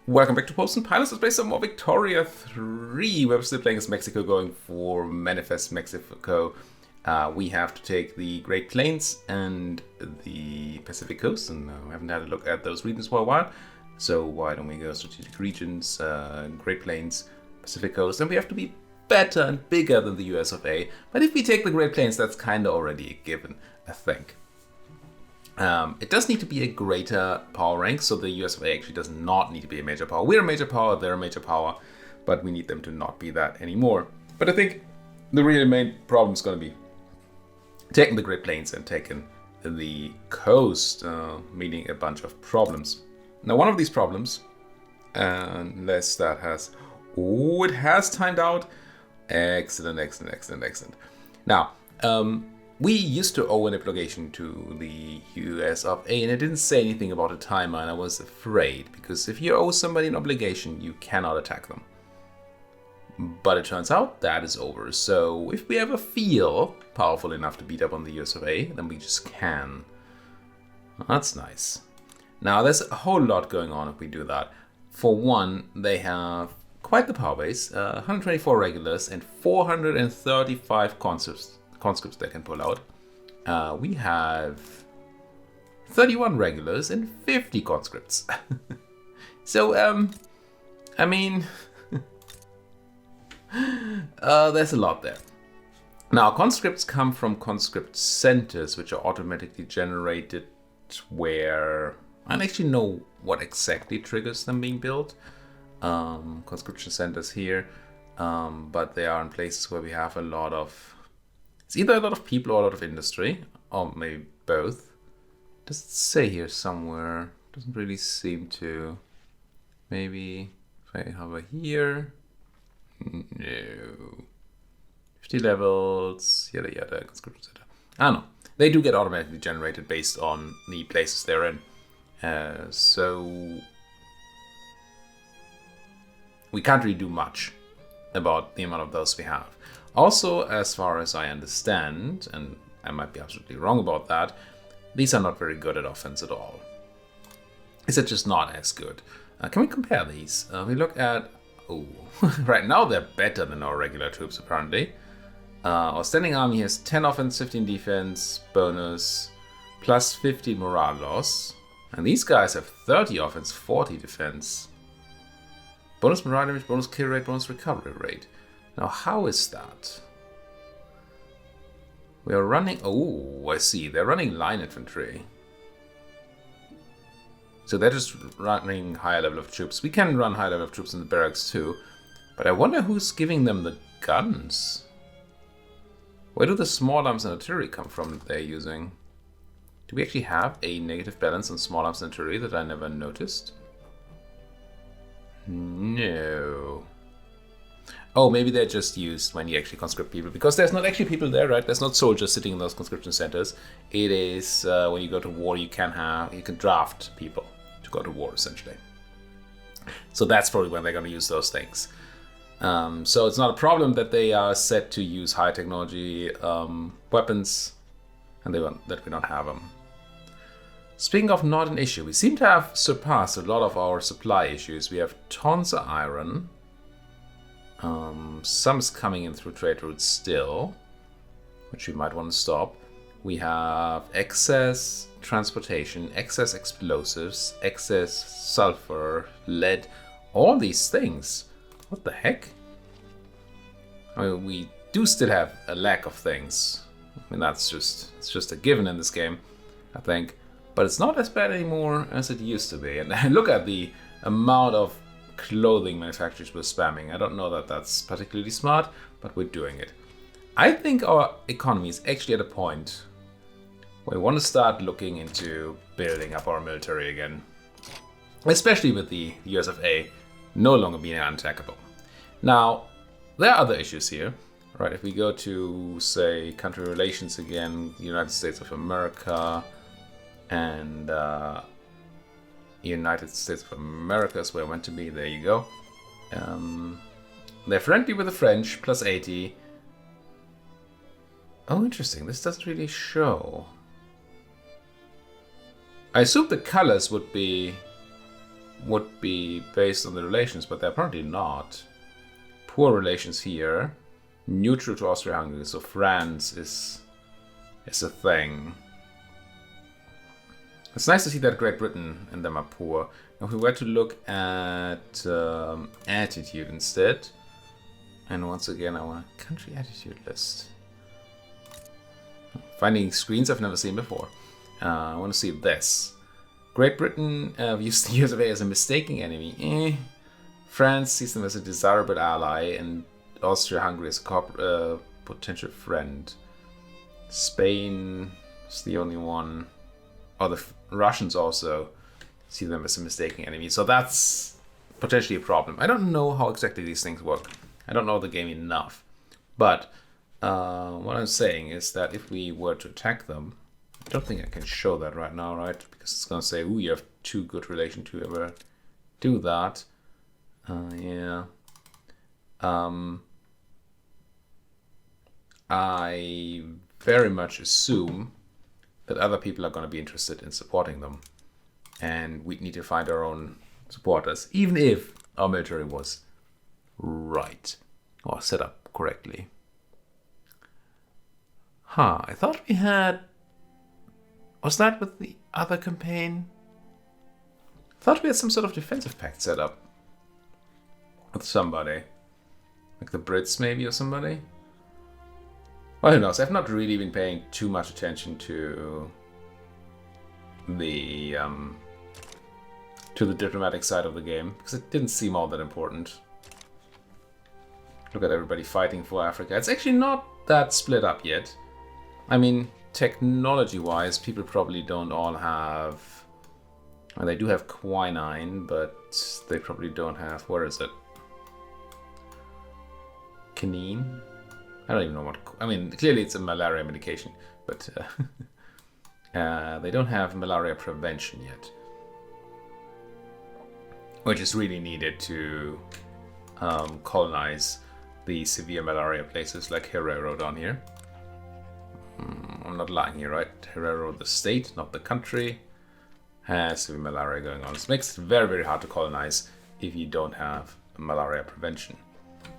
Welcome back to Post and Pilots. Let's play some more Victoria 3. We're still playing as Mexico, going for Manifest Mexico. We have to take the Great Plains and the Pacific Coast, and we haven't had a look at those regions for a while. So why don't we go strategic regions, Great Plains, Pacific Coast, and we have to be better and bigger than the US of A. But if we take the Great Plains, that's kind of already a given, I think. It does need to be a greater power rank, so the US of A actually does not need to be a major power. We're a major power, they're a major power, but we need them to not be that anymore. But I think the really main problem is going to be taking the Great Plains and taking the coast, meaning a bunch of problems. Now, one of these problems, unless that has... Oh, it has timed out. Excellent, excellent, excellent, excellent. Now, we used to owe an obligation to the US of A, and it didn't say anything about a timer, and I was afraid, because if you owe somebody an obligation, you cannot attack them. But it turns out that is over, so if we ever feel powerful enough to beat up on the US of A, then we just can. That's nice. Now, there's a whole lot going on if we do that. For one, they have quite the power base, 124 regulars and 435 conscripts they can pull out. We have 31 regulars and 50 conscripts. So, I mean, there's a lot there. Now, conscripts come from conscript centers, which are automatically generated where I don't actually know what exactly triggers them being built. Conscription centers here, but they are in places where we have a lot of... It's either a lot of people or a lot of industry, or maybe both. Does it say here somewhere? Doesn't really seem to. Maybe if I hover here. No. 50 levels, yada yada, conscription center. I don't know. They do get automatically generated based on the places they're in. So we can't really do much about the amount of those we have. Also, as far as I understand, and I might be absolutely wrong about that, these are not very good at offense at all. Is it just not as good? Can we compare these? We look at... Oh, right now they're better than our regular troops, apparently. Our standing army has 10 offense, 15 defense, bonus, plus 50 morale loss. And these guys have 30 offense, 40 defense. Bonus morale damage, bonus kill rate, bonus recovery rate. Now, how is that? We are running... Oh, I see. They're running line infantry. So they're just running higher level of troops. We can run high level of troops in the barracks too. But I wonder who's giving them the guns. Where do the small arms and artillery come from that they're using? Do we actually have a negative balance on small arms and artillery that I never noticed? No. Oh, maybe they're just used when you actually conscript people, because there's not actually people there, right? There's not soldiers sitting in those conscription centers. It is when you go to war, you can draft people to go to war, essentially. So that's probably when they're going to use those things. So it's not a problem that they are set to use high technology weapons, and that we don't have them. Speaking of not an issue, we seem to have surpassed a lot of our supply issues. We have tons of iron. Some is coming in through trade routes still, which we might want to stop. We have excess transportation, excess explosives, excess sulfur, lead, all these things. What the heck? I mean, we do still have a lack of things. I mean, it's just a given in this game, I think. But it's not as bad anymore as it used to be. And look at the amount of clothing manufacturers we're spamming. I don't know that that's particularly smart, but we're doing it. I think our economy is actually at a point where we want to start looking into building up our military again. Especially with the US of A no longer being unattackable. Now, there are other issues here. Right, if we go to, say, country relations again, United States of America, and United States of America is where I want to be. There you go. They're friendly with the French, plus 80. Oh, interesting. This doesn't really show. I assume the colors would be would be based on the relations, but they're apparently not. Poor relations here. Neutral to Austria-Hungary, so France is a thing. It's nice to see that Great Britain and them are poor. Now, if we were to look at attitude instead, and once again our country attitude list. Finding screens I've never seen before. I want to see this. Great Britain views the US of A as a mistaken enemy. France sees them as a desirable ally, and Austria-Hungary as a potential friend. Spain is the only one. Oh, the Russians also see them as a mistaken enemy. So that's potentially a problem. I don't know how exactly these things work. I don't know the game enough. But what I'm saying is that if we were to attack them, I don't think I can show that right now, right? Because it's going to say, ooh, you have too good relation to ever do that. Yeah. I very much assume that other people are going to be interested in supporting them. And we need to find our own supporters, even if our military was right or set up correctly. I thought we had... Was that with the other campaign? I thought we had some sort of defensive pact set up with somebody. Like the Brits maybe, or somebody? Well, who knows? I've not really been paying too much attention to the diplomatic side of the game, because it didn't seem all that important. Look at everybody fighting for Africa. It's actually not that split up yet. I mean, technology-wise, people probably don't all have... Well, they do have quinine, but they probably don't have... Where is it? Quinine? I don't even know what... I mean, clearly it's a malaria medication, but they don't have malaria prevention yet. Which is really needed to colonize the severe malaria places like Herero down here. I'm not lying here, right? Herero, the state, not the country, has severe malaria going on. This makes it very, very hard to colonize if you don't have malaria prevention.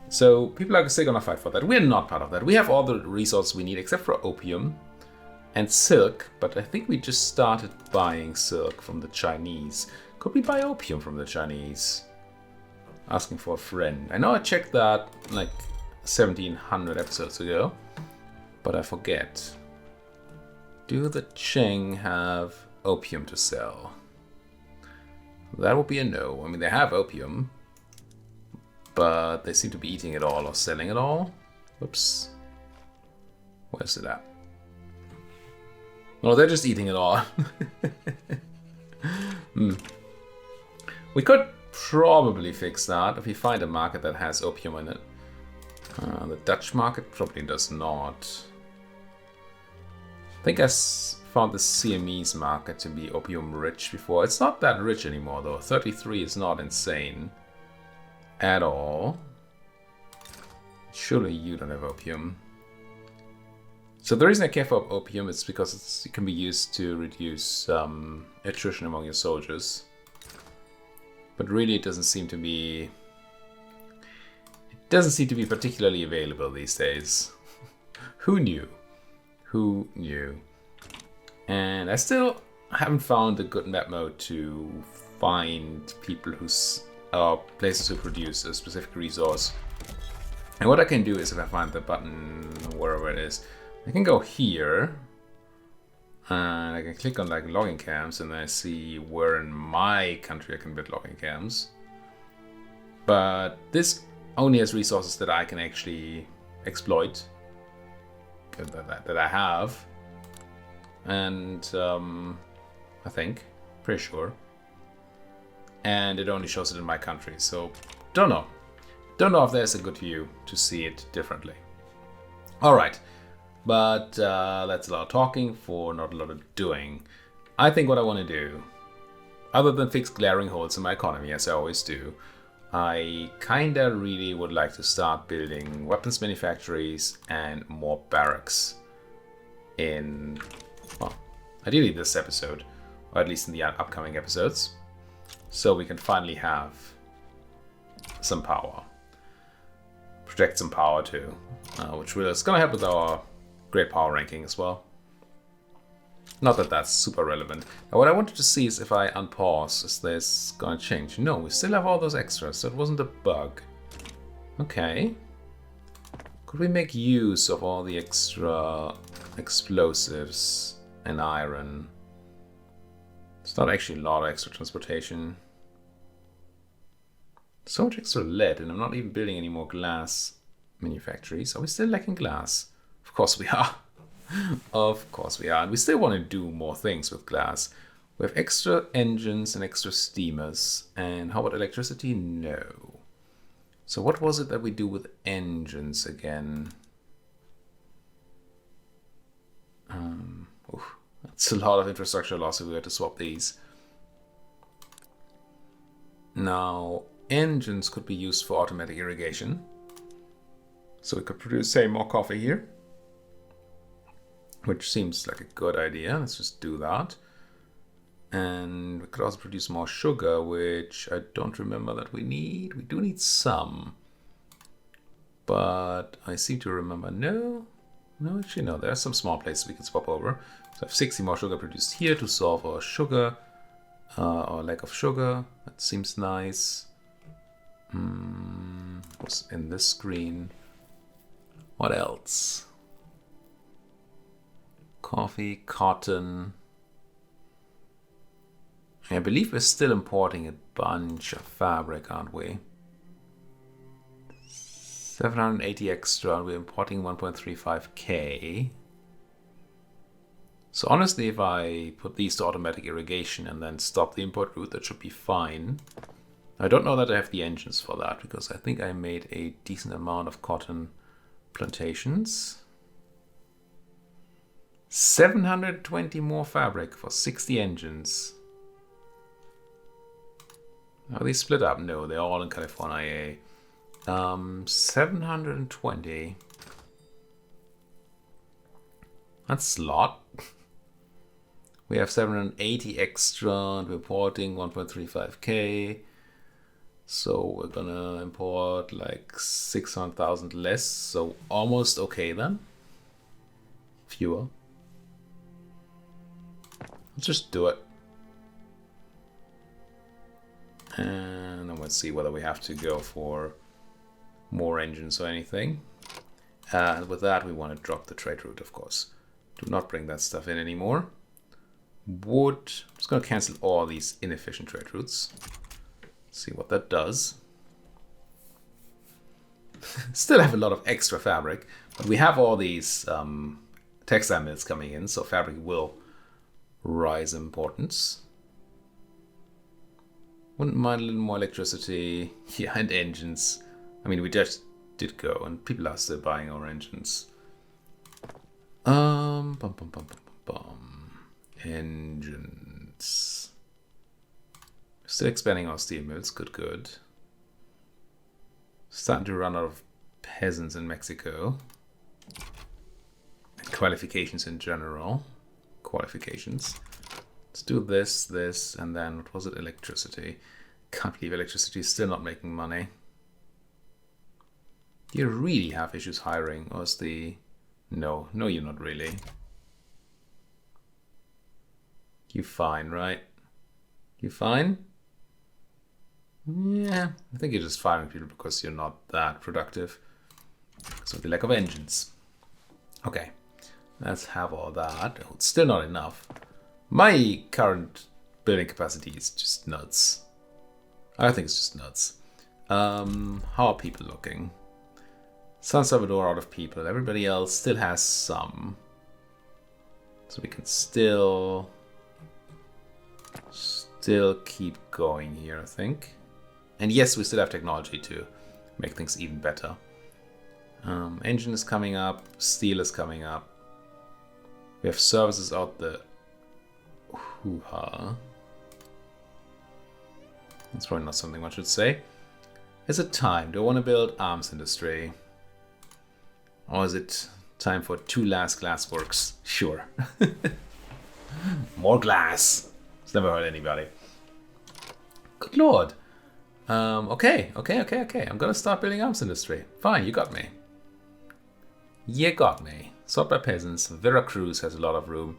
So people are still gonna fight for that. We're not part of that. We have all the resources we need except for opium and silk, but I think we just started buying silk from the Chinese. Could we buy opium from the Chinese? Asking for a friend. I know I checked that like 1700 episodes ago, but I forget. Do the Qing have opium to sell? That would be a no. I mean, they have opium, but they seem to be eating it all or selling it all. Whoops. Where's it at? No, they're just eating it all. We could probably fix that if we find a market that has opium in it. The Dutch market probably does not. I think I found the Siamese market to be opium rich before. It's not that rich anymore though. 33 is not insane at all. Surely you don't have opium. So the reason I care for opium is because it can be used to reduce attrition among your soldiers. But really it doesn't seem to be... It doesn't seem to be particularly available these days. Who knew? Who knew? And I still haven't found a good map mode to find people who's places to produce a specific resource. And what I can do is, if I find the button wherever it is, I can go here and I can click on like logging camps, and then I see where in my country I can build logging camps. But this only has resources that I can actually exploit, that I have, and I think, pretty sure, and it only shows it in my country, so don't know if there's a good view to see it differently. Alright, but that's a lot of talking for not a lot of doing. I think what I want to do, other than fix glaring holes in my economy as I always do, I kinda really would like to start building weapons manufactories and more barracks in, well, ideally this episode, or at least in the upcoming episodes. so we can finally have some power. Project some power too, which is going to help with our great power ranking as well. Not that that's super relevant. Now what I wanted to see is if I unpause, is this going to change? No, we still have all those extras, so it wasn't a bug. Okay. Could we make use of all the extra explosives and iron? It's not actually a lot of extra transportation. So much extra lead, and I'm not even building any more glass manufactories. Are we still lacking glass? Of course we are. Of course we are. And we still want to do more things with glass. We have extra engines and extra steamers. And how about electricity? No. So what was it that we do with engines again? That's a lot of infrastructure loss if we were to swap these. Now, engines could be used for automatic irrigation. So we could produce, say, more coffee here. Which seems like a good idea. Let's just do that. And we could also produce more sugar, which I don't remember that we need. We do need some. But I seem to remember, no, actually no, there are some small places we can swap over. So I have 60 more sugar produced here to solve our sugar, our lack of sugar. That seems nice. What's in this screen? What else? Coffee, cotton. I believe we're still importing a bunch of fabric, aren't we? 780 extra, and we're importing 1.35k. So honestly, if I put these to automatic irrigation and then stop the import route, that should be fine. I don't know that I have the engines for that, because I think I made a decent amount of cotton plantations. 720 more fabric for 60 engines. Are they split up? No, they're all in California. 720. That's a lot. We have 780 extra and we're importing 1.35k. So we're gonna import like 600,000 less. So almost okay then. Fewer. Let's just do it. And then we'll see whether we have to go for more engines or anything. And with that, we want to drop the trade route, of course. Do not bring that stuff in anymore. Wood. I'm just going to cancel all these inefficient trade routes. See what that does. Still have a lot of extra fabric, but we have all these textile mills coming in, so fabric will rise in importance. Wouldn't mind a little more electricity. Yeah, and engines. I mean, we just did go, and people are still buying our engines. Engines. Still expanding our steel mills. Good. Starting to run out of peasants in Mexico. And qualifications in general. Qualifications. Let's do this, and then, what was it? Electricity. Can't believe electricity is still not making money. Do you really have issues hiring, or is the... No, you're not really. You fine, right? You fine? Yeah, I think you're just firing people because you're not that productive. So the lack of engines. Okay, let's have all that. Oh, it's still not enough. My current building capacity is just nuts. I think it's just nuts. How are people looking? San Salvador out of people. Everybody else still has some. So we can still keep going here, I think. And yes, we still have technology to make things even better. Engine is coming up. Steel is coming up. We have services out the hoo-ha. That's probably not something one should say. Is it time? Do I want to build arms industry? Or is it time for 2 last glass works? Sure. More glass. It's never hurt anybody. Good lord. Okay. I'm gonna start building arms industry. Fine, you got me. You got me. Sort by peasants. Veracruz has a lot of room.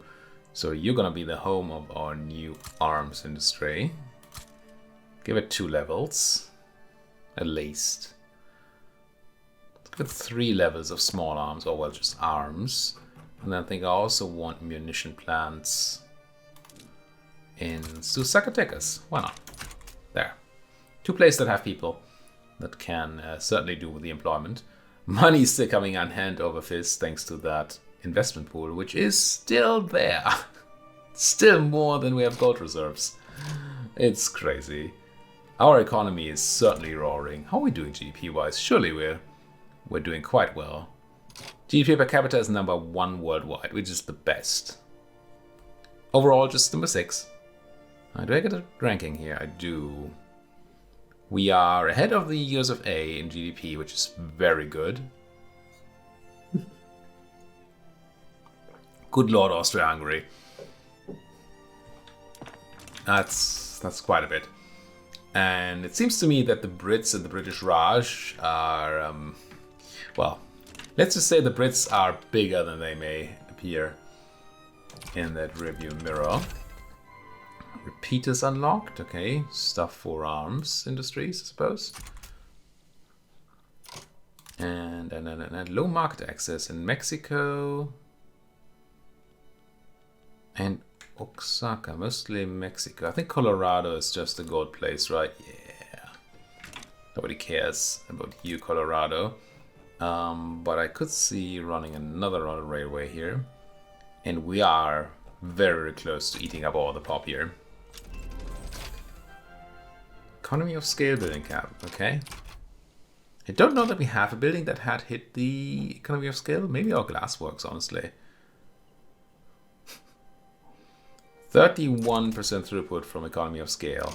So you're gonna be the home of our new arms industry. Give it 2 levels. At least. Let's give it 3 levels of small arms, or well, just arms. And I think I also want munition plants in Zacatecas. Why not? There. 2 places that have people that can certainly do with the employment. Money is still coming on hand over fist thanks to that investment pool, which is still there. Still more than we have gold reserves. It's crazy. Our economy is certainly roaring. How are we doing GDP-wise? Surely we're doing quite well. GDP per capita is number 1 worldwide, which is the best. Overall, just number 6. Do I get a ranking here? I do. We are ahead of the US of A in GDP, which is very good. Good lord, Austria-Hungary. That's quite a bit. And it seems to me that the Brits and the British Raj are, well, let's just say the Brits are bigger than they may appear in that review mirror. Repeaters unlocked, okay. Stuff for arms industries, I suppose. And low market access in Mexico. And Oaxaca, mostly Mexico. I think Colorado is just a gold place, right? Yeah. Nobody cares about you, Colorado. But I could see running another railway here. And we are very close to eating up all the pop here. Economy of scale building cap, okay. I don't know that we have a building that had hit the economy of scale. Maybe our glassworks, honestly. 31% throughput from economy of scale.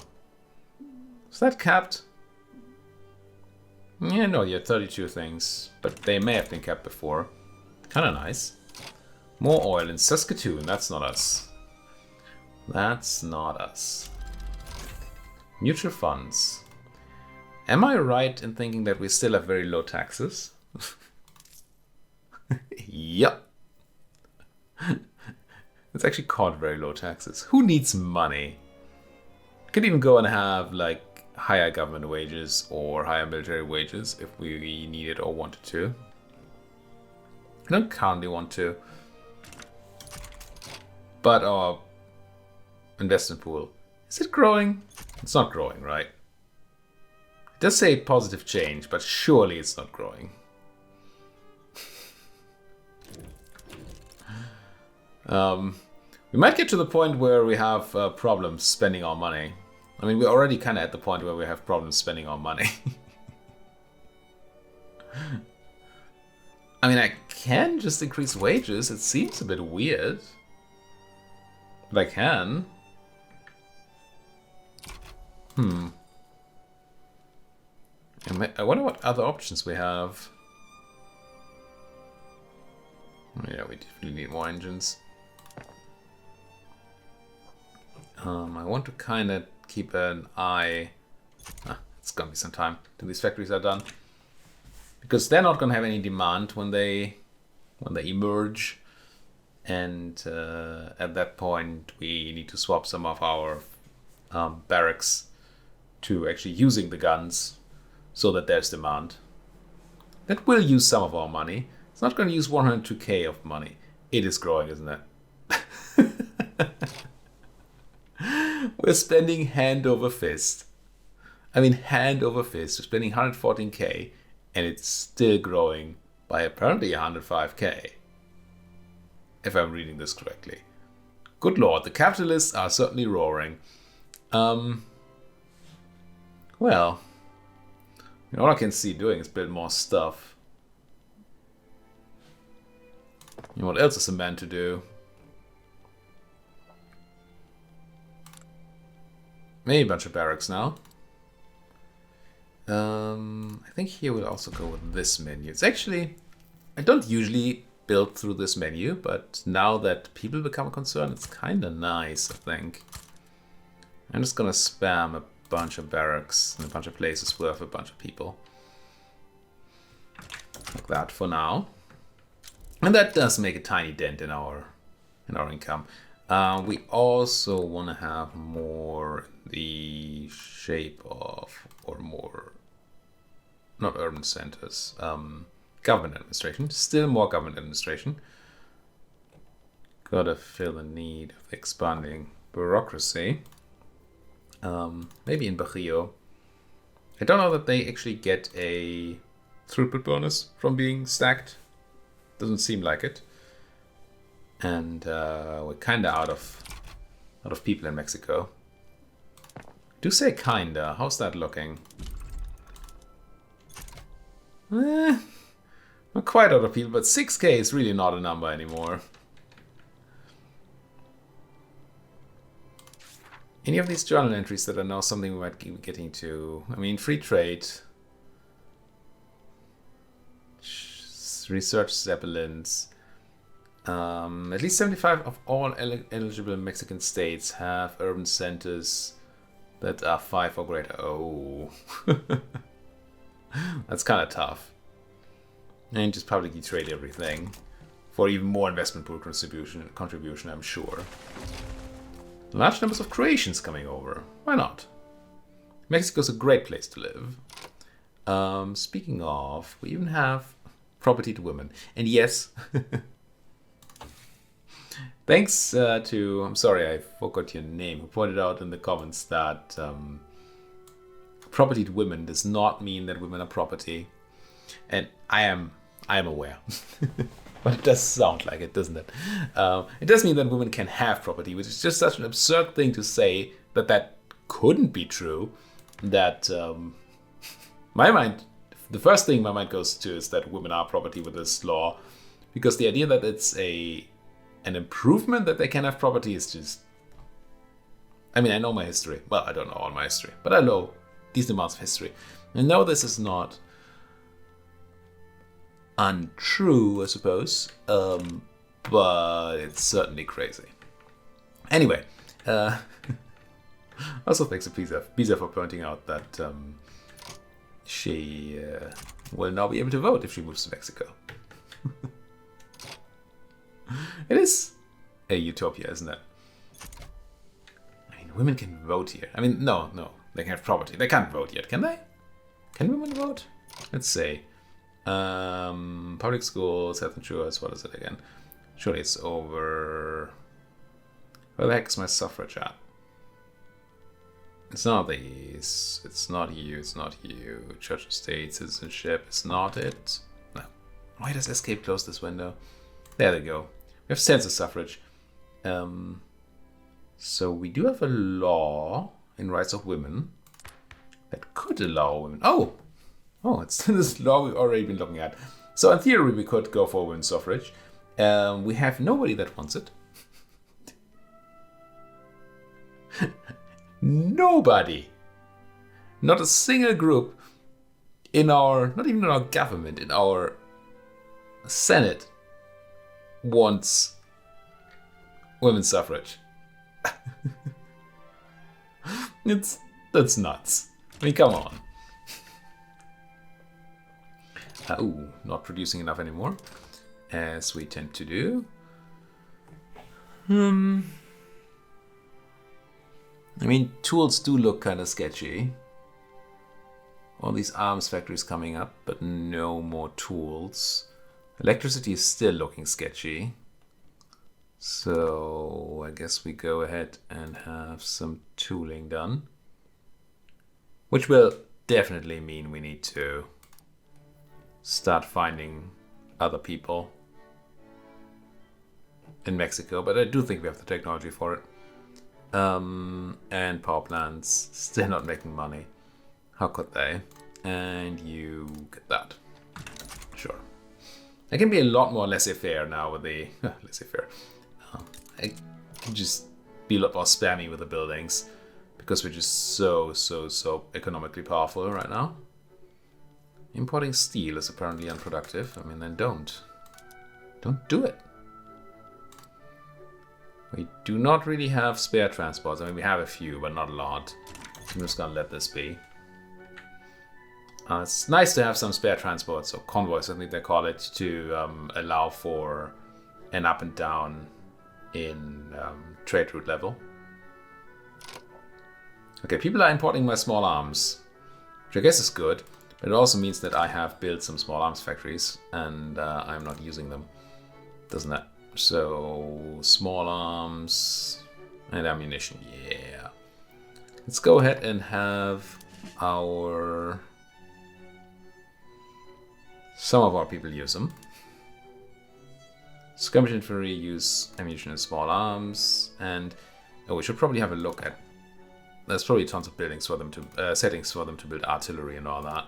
Is that capped? Yeah, no, you had 32 things, but they may have been capped before. Kind of nice. More oil in Saskatoon, that's not us. That's not us. Mutual funds. Am I right in thinking that we still have very low taxes? Yep. It's actually called very low taxes. Who needs money? Could even go and have like higher government wages or higher military wages if we needed or wanted to. I don't currently want to. But our investment pool, is it growing? It's not growing, right? It does say positive change, but surely it's not growing. We might get to the point where we have problems spending our money. I mean, we're already kind of at the point where we have problems spending our money. I mean, I can just increase wages. It seems a bit weird. But I can. I wonder what other options we have. Oh, yeah, we definitely need more engines. I want to kind of keep an eye. It's gonna be some time till these factories are done, because they're not gonna have any demand when they emerge, and at that point we need to swap some of our barracks to actually using the guns, so that there's demand. That will use some of our money. It's not going to use 102k of money. It is growing, isn't it? We're spending hand over fist. I mean, hand over fist. We're spending 114k, and it's still growing by apparently 105k. If I'm reading this correctly. Good lord, the capitalists are certainly roaring. Well, all I can see doing is build more stuff. You know, what else is a man to do? Maybe a bunch of barracks now. I think here we'll also go with this menu. It's actually, I don't usually build through this menu, but now that people become a concern, it's kind of nice, I think. I'm just gonna spam a bunch of barracks and a bunch of places worth a bunch of people. Like that for now. And that does make a tiny dent in our income. We also want to have more the shape of, or more, not urban centers, government administration. Still more government administration. Gotta fill the need of expanding bureaucracy. Maybe in Bajío. I don't know that they actually get a throughput bonus from being stacked. Doesn't seem like it. And we're kinda out of people in Mexico. Do say kinda. How's that looking? Not quite out of people, but 6K is really not a number anymore. Any of these journal entries that are now something we might be getting to? I mean, free trade, research zeppelins. At least 75 of all eligible Mexican states have urban centers that are 5 or greater. Oh, that's kind of tough. And just publicly trade everything for even more investment pool contribution, I'm sure. Large numbers of Croatians coming over. Why not? Mexico's a great place to live. Speaking of, we even have property to women. And yes, thanks to, I'm sorry, I forgot your name, who pointed out in the comments that property to women does not mean that women are property. And I am aware. But it does sound like it, doesn't it? It does mean that women can have property, which is just such an absurd thing to say that couldn't be true. That my mind, the first thing my mind goes to is that women are property with this law, because the idea that it's an improvement that they can have property is just. I mean, I know my history. Well, I don't know all my history, but I know decent amounts of history. I know this is not untrue, I suppose, but it's certainly crazy. Anyway, also thanks to Pisa for pointing out that she will now be able to vote if she moves to Mexico. It is a utopia, isn't it? I mean, women can vote here. I mean, no, they can have property. They can't vote yet, can they? Can women vote? Let's say. Public schools, health insurance, what is it again? Surely it's over. Where the heck is my suffrage at? It's not these. It's not you. It's not you. Church and state, citizenship. It's not it. No. Why does escape close this window? There they go. We have census suffrage. So we do have a law in rights of women that could allow women. Oh, it's this law we've already been looking at. So in theory, we could go for women's suffrage. We have nobody that wants it. Nobody. Not a single group in our, not even in our government, in our Senate wants women's suffrage. That's nuts. I mean, come on. Not producing enough anymore, as we tend to do. I mean, tools do look kind of sketchy. All these arms factories coming up, but no more tools. Electricity is still looking sketchy. So I guess we go ahead and have some tooling done. Which will definitely mean we need to start finding other people in Mexico, but I do think we have the technology for it. And power plants still not making money. How could they? And you get that. Sure. I can be a lot more laissez-faire now with the laissez-faire. I can just be a lot more spammy with the buildings because we're just so economically powerful right now. Importing steel is apparently unproductive. I mean, then don't do it. We do not really have spare transports. I mean, we have a few, but not a lot. I'm just gonna let this be. It's nice to have some spare transports, or convoys, I think they call it, to allow for an up and down in trade route level. Okay, people are importing my small arms, which I guess is good, but it also means that I have built some small arms factories, and I'm not using them, doesn't it? So, small arms and ammunition, yeah. Let's go ahead and have some of our people use them. Skirmish infantry use ammunition and small arms, and we should probably have a look at. There's probably tons of buildings for them to settings for them to build artillery and all that.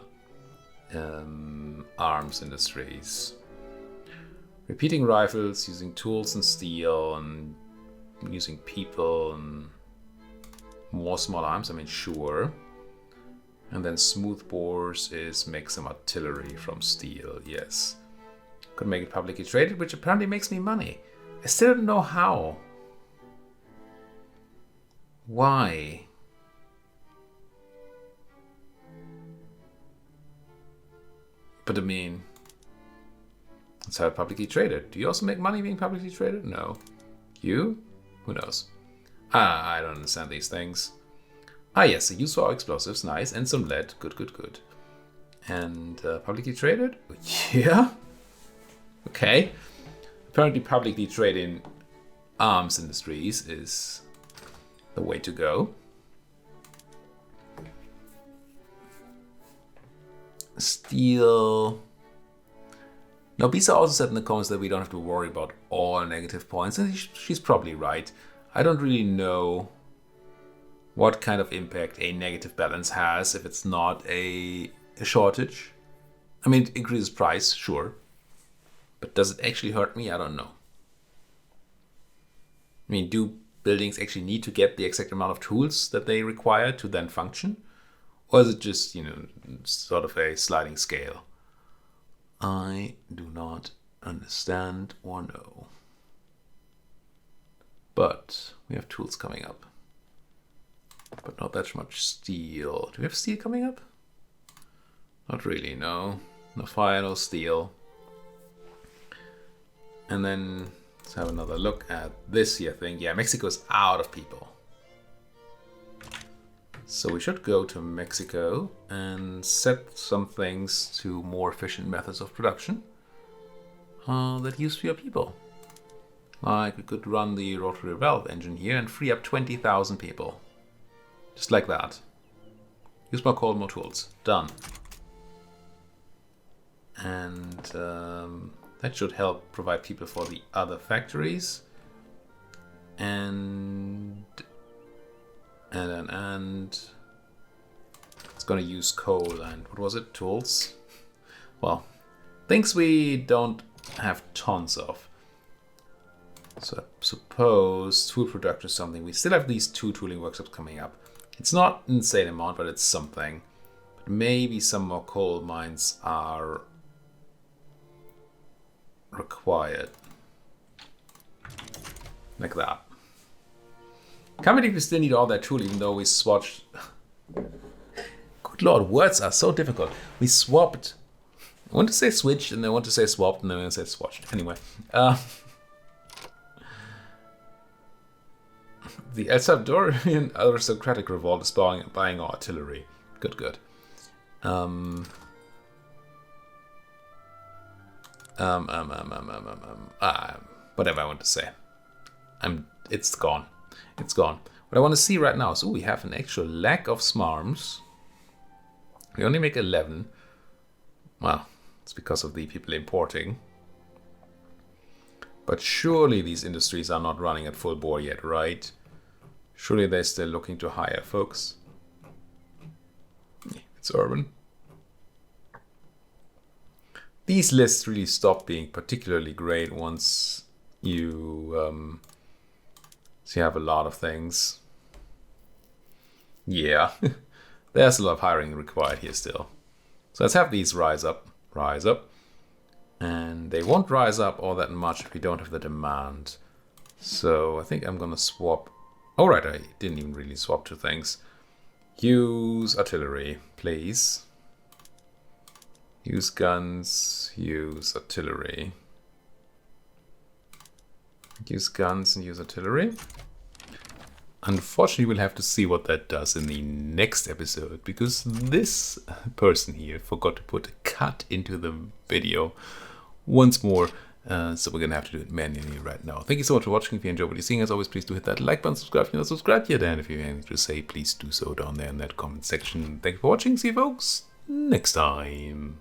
Arms industries, repeating rifles, using tools and steel, and using people and more small arms. I mean, sure. And then smooth bores is make some artillery from steel, yes. Could make it publicly traded, which apparently makes me money. I still don't know how. Why? But I mean, that's how it publicly traded. Do you also make money being publicly traded? No. You? Who knows? I don't understand these things. Ah, yes, a use for our explosives, nice, and some lead, good, good, good. And publicly traded? Yeah. Okay. Apparently, publicly trading arms industries is the way to go. Steel. Now, Bisa also said in the comments that we don't have to worry about all negative points, and she's probably right. I don't really know what kind of impact a negative balance has if it's not a shortage. I mean, it increases price, sure. But does it actually hurt me? I don't know. I mean, do buildings actually need to get the exact amount of tools that they require to then function? Or is it just, sort of a sliding scale? I do not understand or know. But we have tools coming up. But not that much steel. Do we have steel coming up? Not really, no. No fire, no steel. And then let's have another look at this here thing. Yeah, Mexico's out of people. So we should go to Mexico and set some things to more efficient methods of production that use fewer people. Like we could run the rotary valve engine here and free up 20,000 people. Just like that. Use more coal, more tools. Done. And that should help provide people for the other factories. And it's gonna use coal and what was it? Tools? Well, things we don't have tons of. So I suppose tool production is something. We still have these 2 tooling workshops coming up. It's not an insane amount, but it's something. But maybe some more coal mines are required. Like that. Can't believe we still need all that tool even though we swatched. Good lord, words are so difficult. We swapped. I want to say switched and I want to say swapped and then I said swatched. Anyway. The El Salvadorian aristocratic revolt is buying our artillery. Good, good. Whatever I want to say. It's gone. It's gone. What I want to see right now is, we have an actual lack of smarms. We only make 11. Well, it's because of the people importing. But surely these industries are not running at full bore yet, right? Surely they're still looking to hire folks. It's urban. These lists really stop being particularly great once you have a lot of things. Yeah, there's a lot of hiring required here still. So let's have these rise up. And they won't rise up all that much if we don't have the demand. So I think I'm gonna swap. All right, I didn't even really swap 2 things. Use artillery, please. Use guns, use artillery. Use guns and use artillery. Unfortunately, we'll have to see what that does in the next episode, because this person here forgot to put a cut into the video once more. So we're going to have to do it manually right now. Thank you so much for watching. If you enjoyed what you're seeing, as always, please do hit that like button, subscribe if you're not subscribed yet, and if you have anything to say, please do so down there in that comment section. Thank you for watching. See you folks next time.